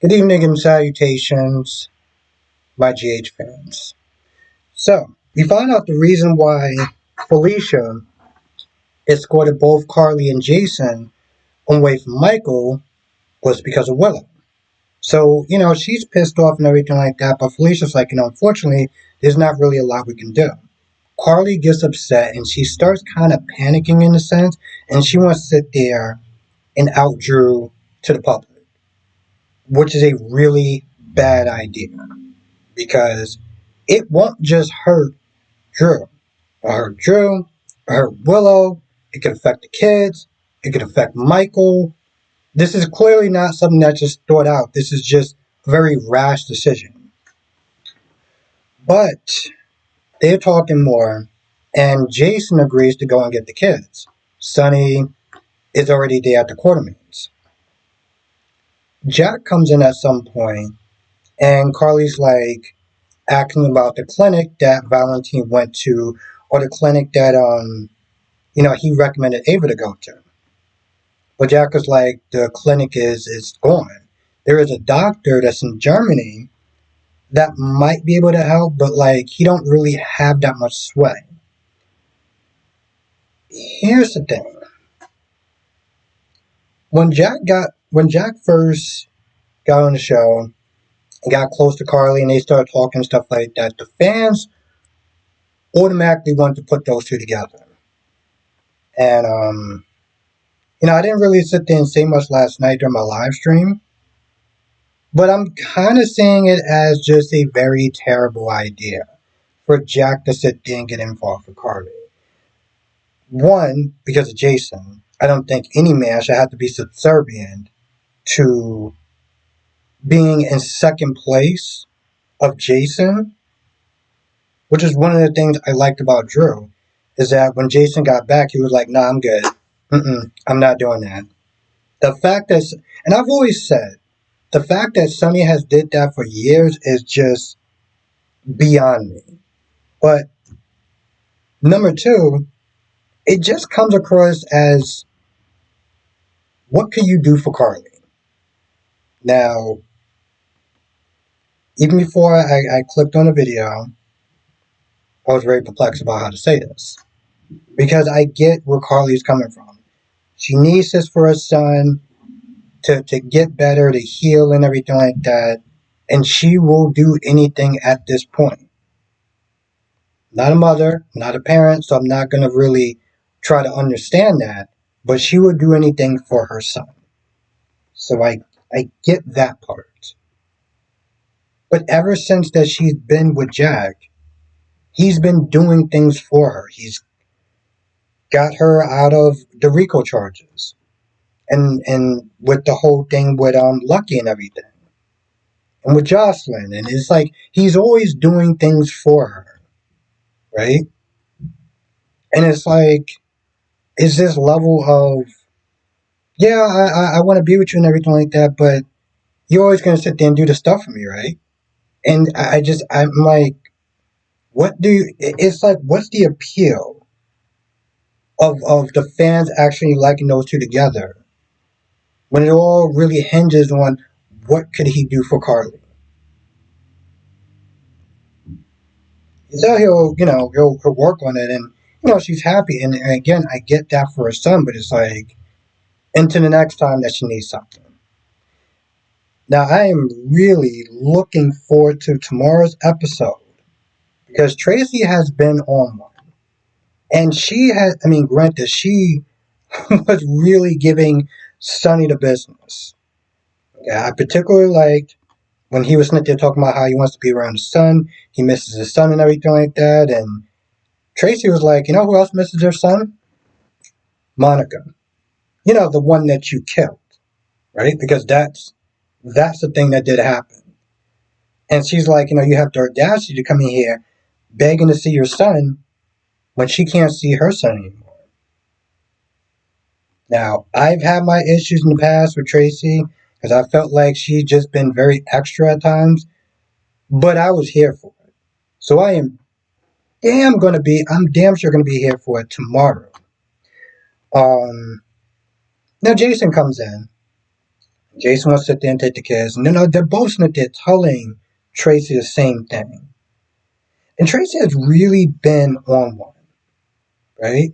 Good evening and salutations, my GH fans. So, we found out the reason why Felicia escorted both Carly and Jason away from Michael was because of Willow. So, she's pissed off and everything like that, but Felicia's like, unfortunately, there's not really a lot we can do. Carly gets upset and she starts kind of panicking in a sense, and she wants to sit there and out Drew to the public, which is a really bad idea because it won't just hurt Drew. It hurt Drew, it hurt Willow, it could affect the kids, it could affect Michael. This is clearly not something that just thought out. This is just a very rash decision. But they're talking more, and Jason agrees to go and get the kids. Sonny is already there at the Quartermains. Jack comes in at some point, and Carly's like asking about the clinic that Valentine went to, or the clinic that he recommended Ava to go to. But Jack is like, the clinic is gone. There is a doctor that's in Germany that might be able to help, but like he don't really have that much sway. Here's the thing. When Jack first got on the show and got close to Carly and they started talking and stuff like that, the fans automatically wanted to put those two together. And I didn't really sit there and say much last night during my live stream, but I'm kind of seeing it as just a very terrible idea for Jack to sit there and get involved with Carly. One, because of Jason. I don't think any man should have to be subservient to being in second place of Jason, which is one of the things I liked about Drew, is that when Jason got back, he was like, nah, I'm good. I'm not doing that. The fact that, and I've always said, the fact that Sonny has did that for years is just beyond me. But number two, it just comes across as, what can you do for Carly? Now, even before I clicked on the video, I was very perplexed about how to say this. Because I get where Carly's coming from. She needs this for her son to get better, to heal and everything like that. And she will do anything at this point. Not a mother, not a parent, so I'm not going to really try to understand that. But she would do anything for her son. So I get that part. But ever since that she's been with Jack, he's been doing things for her. He's got her out of the RICO charges. And with the whole thing with Lucky and everything. And with Josslyn. And it's like he's always doing things for her. Right? And it's like, is this level of, yeah, I want to be with you and everything like that, but you're always going to sit there and do the stuff for me, right? And I'm like, it's like, what's the appeal of the fans actually liking those two together when it all really hinges on what could he do for Carly? So he'll work on it, and she's happy, and again, I get that for her son, but it's like, into the next time that she needs something. Now, I am really looking forward to tomorrow's episode because Tracy has been on one. And she has, granted, she was really giving Sonny the business. Yeah, I particularly liked when he was sitting there talking about how he wants to be around his son, he misses his son and everything like that. And Tracy was like, you know who else misses their son? Monica. The one that you killed, right? Because that's the thing that did happen. And she's like, you have the audacity to come in here begging to see your son when she can't see her son anymore. Now, I've had my issues in the past with Tracy because I felt like she's just been very extra at times, but I was here for it. So I'm damn sure going to be here for it tomorrow. Now Jason comes in. Jason wants to sit there and take the kids. And they're both sitting there telling Tracy the same thing. And Tracy has really been on one, right?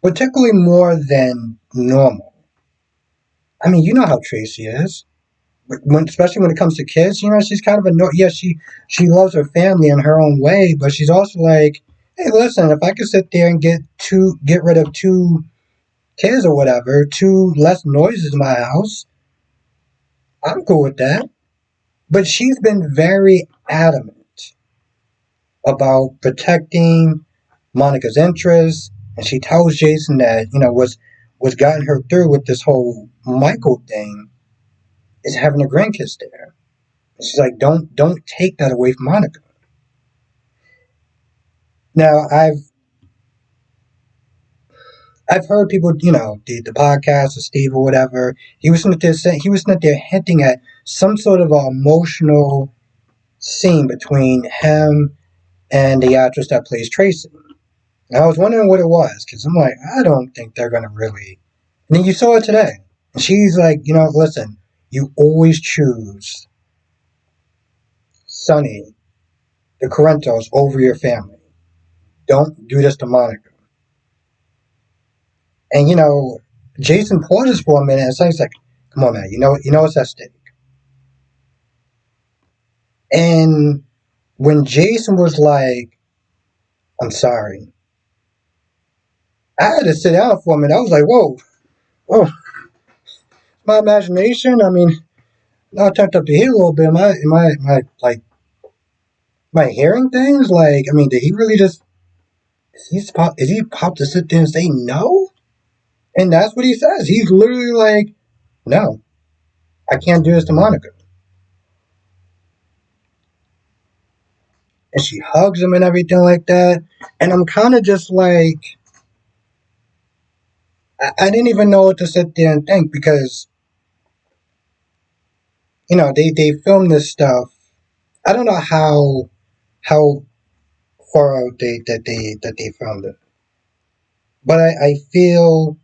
Particularly more than normal. I mean, you know how Tracy is. Especially when it comes to kids, she's kind of annoyed. Yeah, she loves her family in her own way, but she's also like, hey, listen, if I could sit there and get rid of two kids or whatever, two less noises in my house, I'm cool with that. But she's been very adamant about protecting Monica's interests, and she tells Jason that what's gotten her through with this whole Michael thing is having the grandkids there. And she's like, don't take that away from Monica. Now I've heard people, the podcast of Steve or whatever. He was not there hinting at some sort of emotional scene between him and the actress that plays Tracy. And I was wondering what it was because I'm like, I don't think they're gonna really. And then you saw it today, and she's like, listen, you always choose Sonny, the Corentos, over your family. Don't do this to Monica. And Jason pauses for a minute, and Sonny's like, "Come on, man, you know what's at stake." And when Jason was like, "I'm sorry," I had to sit down for a minute. I was like, "Whoa, whoa, my imagination." I mean, now I turned up the heat a little bit. Am I hearing things? Like, I mean, did he really just? Is he popped to sit there and say no? And that's what he says. He's literally like, "No, I can't do this to Monica." And she hugs him and everything like that. And I'm kind of just like, I didn't even know what to sit there and think because they filmed this stuff. I don't know how far out they filmed it, but I feel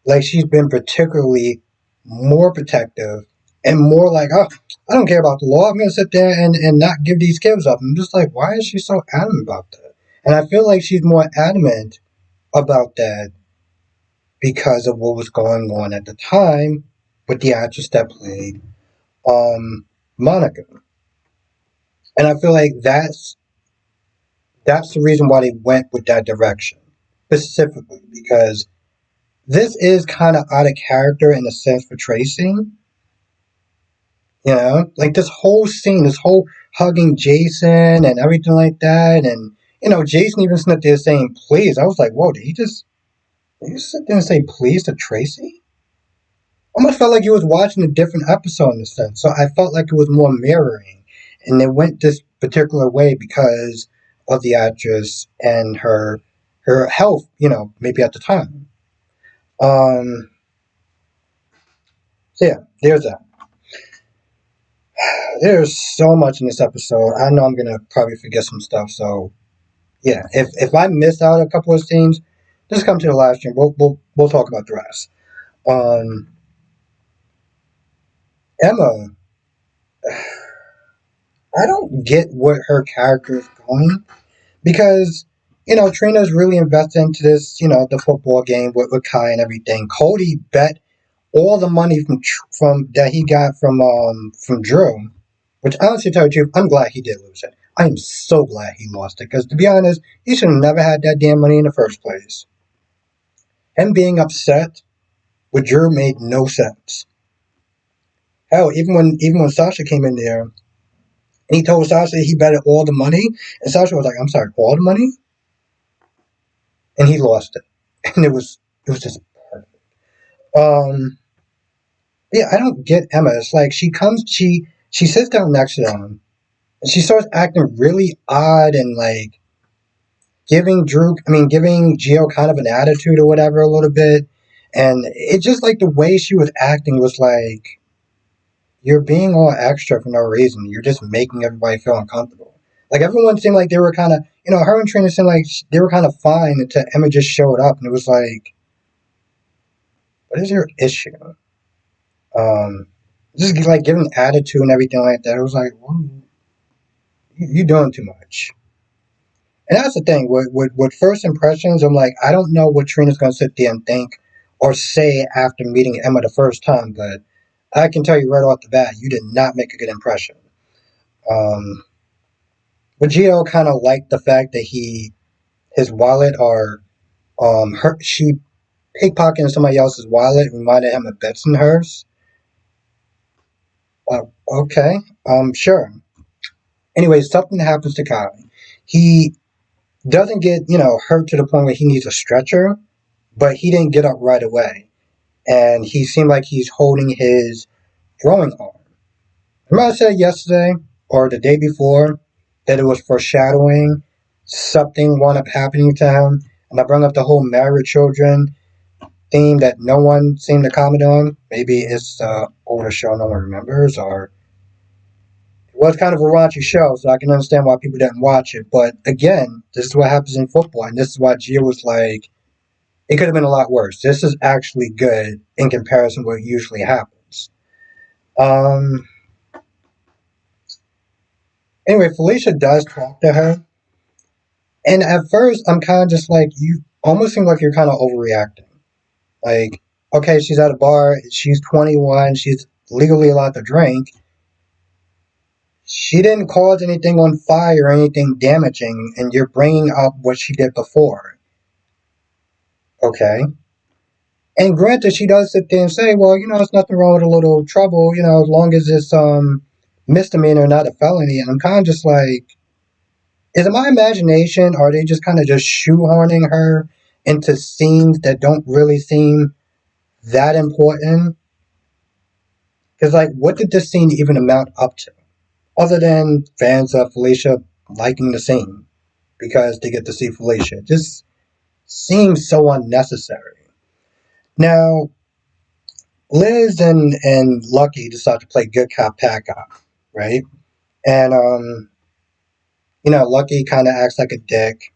like she's been particularly more protective and more like, oh, I don't care about the law. I'm gonna sit there and not give these kids up. I'm just like, why is she so adamant about that? And I feel like she's more adamant about that because of what was going on at the time with the actress that played Monica. And I feel like that's the reason why they went with that direction specifically because this is kind of out of character in a sense for Tracy. Like this whole scene, this whole hugging Jason and everything like that, and Jason even sat there saying please. I was like, whoa, did he just sit there and say please to Tracy? Almost felt like you was watching a different episode in a sense. So I felt like it was more mirroring, and it went this particular way because of the actress and her health. Maybe at the time. Um. So yeah, there's that. There's so much in this episode. I know I'm gonna probably forget some stuff. So yeah, if I miss out a couple of scenes, just come to the live stream. We'll talk about the rest. Um. Emma, I don't get what her character is going. Because Trina's really invested into this, the football game with Kai and everything. Cody bet all the money from that he got from Drew, which honestly, to tell you the truth, I'm glad he did lose it. I am so glad he lost it because to be honest, he should have never had that damn money in the first place. Him being upset with Drew made no sense. Hell, even when Sasha came in there and he told Sasha he betted all the money, and Sasha was like, "I'm sorry, all the money?" And he lost it, and it was just perfect. Um, yeah, I don't get Emma. It's like she sits down next to them and she starts acting really odd and like giving Gio kind of an attitude or whatever a little bit. And it just like the way she was acting was like you're being all extra for no reason. You're just making everybody feel uncomfortable. Like everyone seemed like they were kind of, her and Trina seemed like they were kind of fine until Emma just showed up, and it was like, what is your issue? Um, just like giving attitude and everything like that. It was like, well, you doing too much. And that's the thing with first impressions. I'm like, I don't know what Trina's gonna sit there and think or say after meeting Emma the first time, but I can tell you right off the bat, you did not make a good impression. Um, but Gio kind of liked the fact that his wallet or she pickpocketing somebody else's wallet reminded him of Bensonhurst. Okay, sure. Anyway, something happens to Kyle. He doesn't get hurt to the point where he needs a stretcher, but he didn't get up right away, and he seemed like he's holding his throwing arm. Remember I said yesterday or the day before that it was foreshadowing something wound up happening to him, and I brought up the whole married children theme that no one seemed to comment on. Maybe it's older show no one remembers, or it was kind of a raunchy show, so I can understand why people didn't watch it. But again, this is what happens in football, and this is why Gio was like, it could have been a lot worse. This is actually good in comparison to what usually happens. Um. Anyway, Felicia does talk to her, and at first I'm kind of just like, you almost seem like you're kind of overreacting. Like, okay, she's at a bar, she's 21, she's legally allowed to drink. She didn't cause anything on fire or anything damaging, and you're bringing up what she did before. Okay. And granted, she does sit there and say, well, there's nothing wrong with a little trouble, as long as it's misdemeanor, not a felony. And I'm kind of just like, is it my imagination, or are they just kind of just shoehorning her into scenes that don't really seem that important? Because, like, what did this scene even amount up to? Other than fans of Felicia liking the scene because they get to see Felicia. It just seems so unnecessary. Now, Liz and Lucky decide to play good cop, bad cop, right? And, Lucky kind of acts like a dick.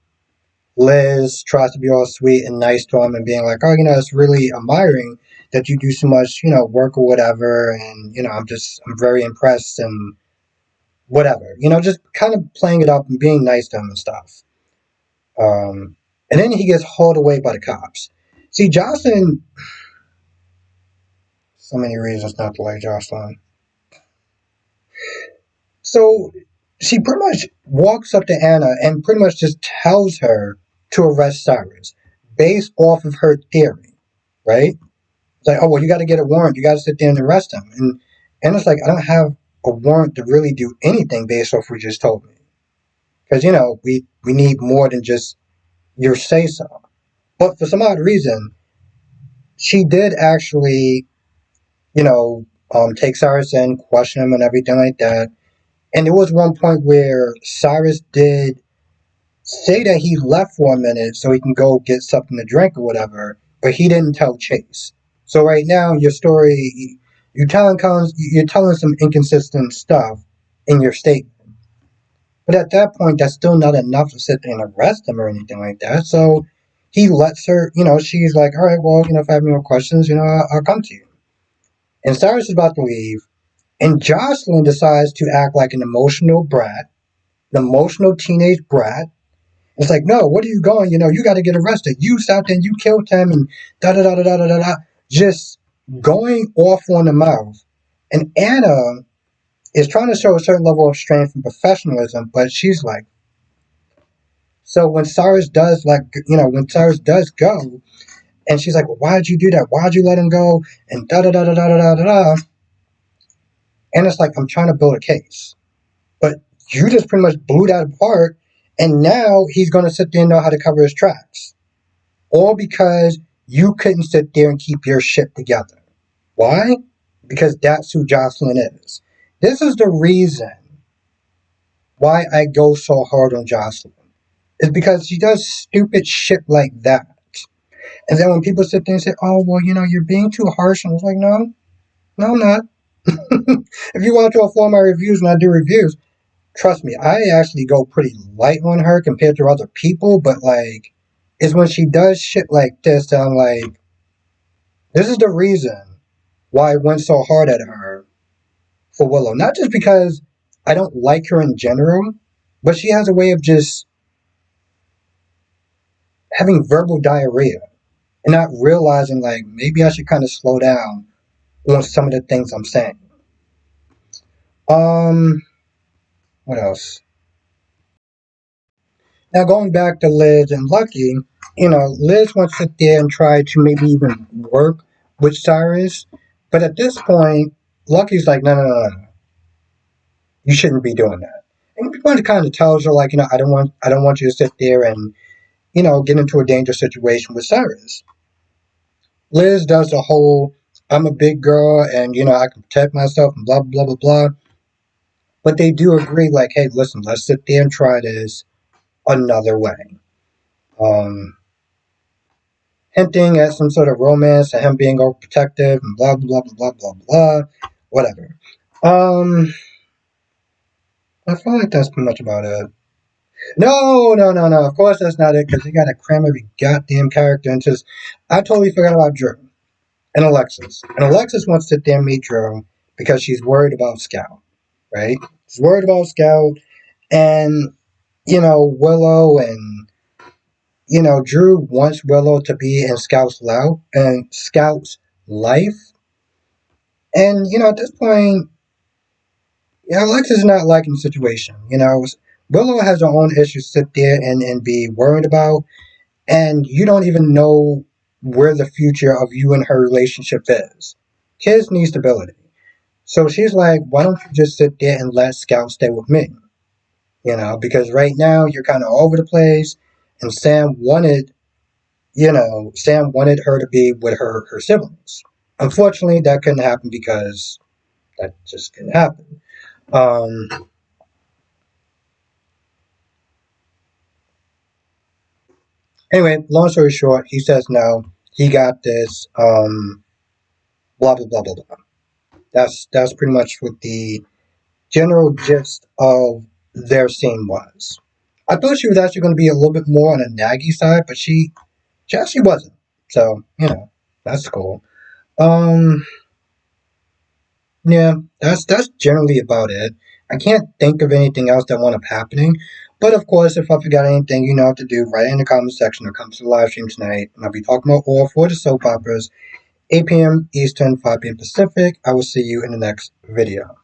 Liz tries to be all sweet and nice to him and being like, oh, it's really admiring that you do so much, work or whatever. And, I'm very impressed and whatever, just kind of playing it up and being nice to him and stuff. And then he gets hauled away by the cops. See, Josslyn, so many reasons not to like Josslyn. So she pretty much walks up to Anna and pretty much just tells her to arrest Cyrus based off of her theory, right? It's like, oh, well, you got to get a warrant. You got to sit there and arrest him. And Anna's like, I don't have a warrant to really do anything based off what you just told me. Because, we need more than just your say-so. But for some odd reason, she did actually, take Cyrus in, question him and everything like that. And there was one point where Cyrus did say that he left for a minute so he can go get something to drink or whatever, but he didn't tell Chase. So right now, your story, you're telling some inconsistent stuff in your statement. But at that point, that's still not enough to sit there and arrest him or anything like that. So he lets her, she's like, all right, well, if I have any more questions, I'll come to you. And Cyrus is about to leave, and Josslyn decides to act like an emotional brat, an emotional teenage brat. It's like, no, what are you going? You got to get arrested. You sat there and you killed him and da da da da da da da. Just going off on the mouth. And Anna is trying to show a certain level of strength and professionalism, but she's like, so when Cyrus does go, and she's like, well, why'd you do that? Why'd you let him go? And da da da da da da da da. And it's like, I'm trying to build a case. But you just pretty much blew that apart, and now he's going to sit there and know how to cover his tracks. All because you couldn't sit there and keep your shit together. Why? Because that's who Josslyn is. This is the reason why I go so hard on Josslyn. It's because she does stupid shit like that. And then when people sit there and say, oh, well, you're being too harsh, and I was like, no, I'm not. If you watch all four of my reviews and I do reviews, trust me, I actually go pretty light on her compared to other people, but like, it's when she does shit like this that I'm like, this is the reason why I went so hard at her for Willow. Not just because I don't like her in general, but she has a way of just having verbal diarrhea and not realizing, like, maybe I should kind of slow down on some of the things I'm saying. Um, what else? Now, going back to Liz and Lucky, Liz wants to sit there and try to maybe even work with Cyrus, but at this point, Lucky's like, no, no, no, no, you shouldn't be doing that. And people kind of tells her, like, I don't want you to sit there and, get into a dangerous situation with Cyrus. Liz does the whole, I'm a big girl and, I can protect myself and blah, blah, blah, blah. But they do agree, like, hey, listen, let's sit there and try this another way. Um, Hinting at some sort of romance and him being overprotective and blah, blah, blah, blah, blah, blah, whatever. Um, I feel like that's pretty much about it. No, no, no, no. Of course that's not it because they got to cram every goddamn character into this. I totally forgot about Drew and Alexis. And Alexis wants to sit there and meet Drew because she's worried about Scout, right? She's worried about Scout and, Willow and, Drew wants Willow to be in Scout's life. And, at this point, Alexis is not liking the situation. Willow has her own issues to sit there and be worried about. And you don't even know where the future of you and her relationship is. Kids need stability. So she's like, why don't you just sit there and let Scout stay with me? Because right now you're kind of all over the place. And Sam wanted her to be with her siblings. Unfortunately, that couldn't happen because that just couldn't happen. Um, anyway, long story short, he says no. He got this. Blah blah blah blah blah. That's pretty much what the general gist of their scene was. I thought she was actually going to be a little bit more on a naggy side, but she actually wasn't. So that's cool. Um, yeah, that's generally about it. I can't think of anything else that wound up happening. But of course, if I forgot anything, you know what to do. Write it in the comment section or come to the live stream tonight. And I'll be talking about all four of the soap operas, 8 p.m. Eastern, 5 p.m. Pacific. I will see you in the next video.